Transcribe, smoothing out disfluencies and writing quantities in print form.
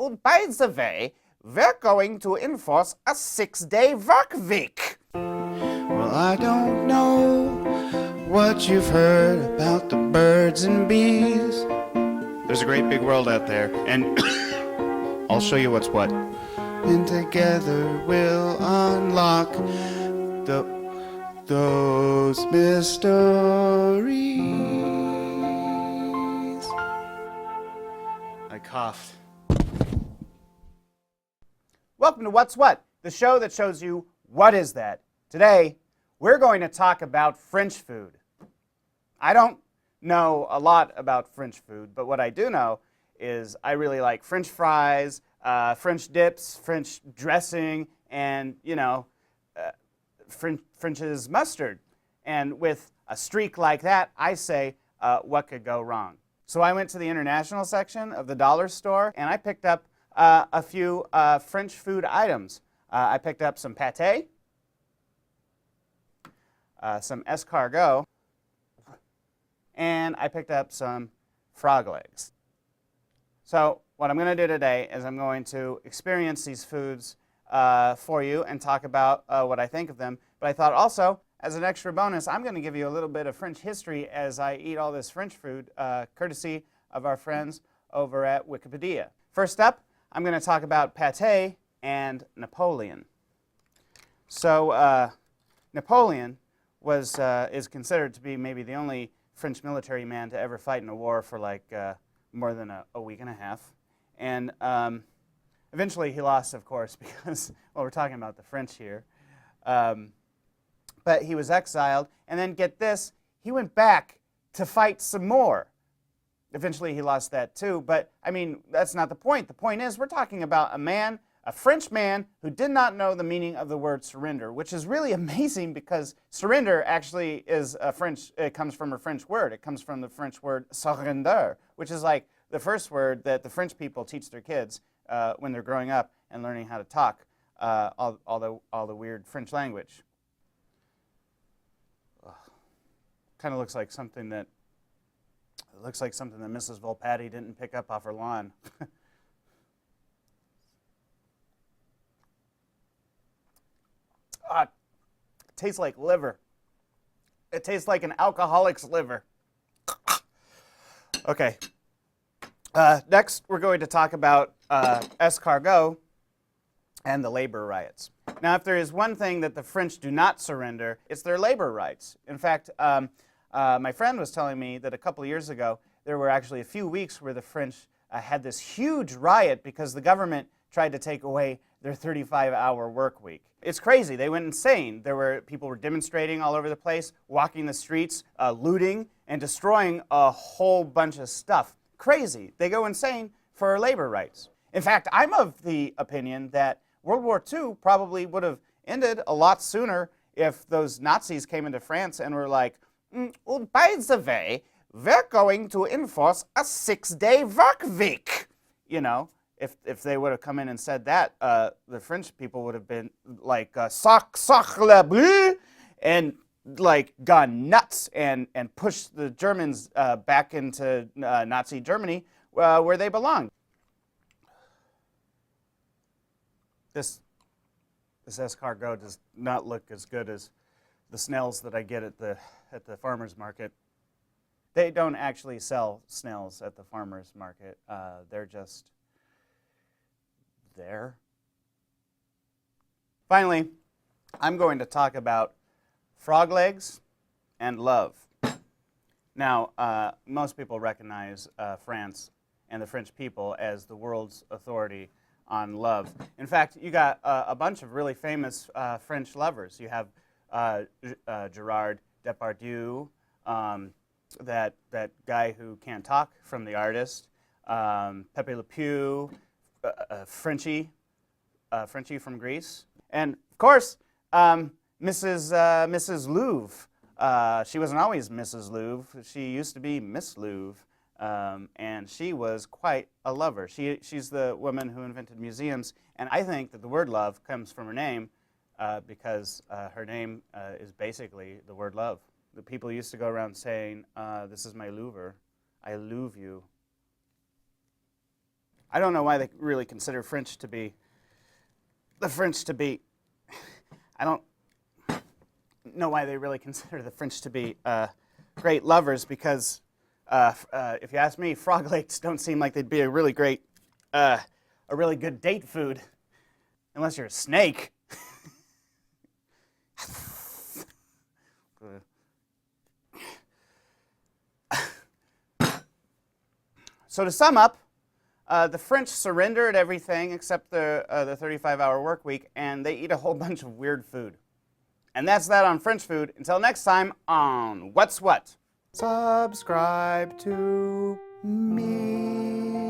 by the way, we're going to enforce a 6-day work week. Well, I don't know what you've heard about the birds and bees. There's a great big world out there, and I'll show you what's what. And together we'll unlock those mysteries. I coughed. Welcome to What's What, the show that shows you what is that. Today, we're going to talk about French food. I don't know a lot about French food, but what I do know is I really like French fries, French dips, French dressing, and, French's mustard. And with a streak like that, I say, what could go wrong? So I went to the international section of the dollar store, and I picked up a few French food items. I picked up some pâté, some escargot, and I picked up some frog legs. So what I'm going to do today is I'm going to experience these foods for you and talk about what I think of them. But I thought also, as an extra bonus, I'm going to give you a little bit of French history as I eat all this French food, courtesy of our friends over at Wikipedia. First up, I'm going to talk about pâté and Napoleon. So Napoleon is considered to be maybe the only French military man to ever fight in a war for more than a week and a half. And eventually he lost, of course, because, well, we're talking about the French here. But he was exiled, and then get this, he went back to fight some more. Eventually he lost that too, but I mean, that's not the point. The point is we're talking about a French man who did not know the meaning of the word surrender, which is really amazing because surrender actually is it comes from a French word. It comes from the French word surrender, which is like the first word that the French people teach their kids when they're growing up and learning how to talk all the weird French language. Kind of looks like something that Mrs. Volpatty didn't pick up off her lawn. It tastes like liver. It tastes like an alcoholic's liver. Okay. Next, we're going to talk about escargot and the labor riots. Now, if there is one thing that the French do not surrender, it's their labor rights. In fact, my friend was telling me that a couple of years ago, there were actually a few weeks where the French had this huge riot because the government tried to take away their 35-hour work week. It's crazy. They went insane. People were demonstrating all over the place, walking the streets, looting, and destroying a whole bunch of stuff. Crazy. They go insane for labor rights. In fact, I'm of the opinion that World War II probably would have ended a lot sooner if those Nazis came into France and were like, well, by the way, we're going to enforce a 6-day work week. If they would have come in and said that, the French people would have been like, sacre le bleu, and like gone nuts and pushed the Germans back into Nazi Germany where they belonged. This escargot does not look as good as the snails that I get at the farmer's market. They don't actually sell snails at the farmer's market. They're just there. Finally, I'm going to talk about frog legs and love. Now, most people recognize France and the French people as the world's authority on love. In fact, you got a bunch of really famous French lovers. You have Gerard Depardieu, that guy who can't talk from The Artist, Pepe Le Pew, Frenchie from Greece, and of course Mrs. Louvre. She wasn't always Mrs. Louvre. She used to be Miss Louvre, and she was quite a lover. She's the woman who invented museums, and I think that the word love comes from her name because her name is basically the word love. The people used to go around saying, this is my Louvre, I Louvre you. I don't know why they really consider French to be, I don't know why they really consider the French to be great lovers, because if you ask me, frog legs don't seem like they'd be a really good date food, unless you're a snake. So to sum up, the French surrender at everything except the 35-hour work week, and they eat a whole bunch of weird food. And that's that on French food. Until next time on What's What? Subscribe to me.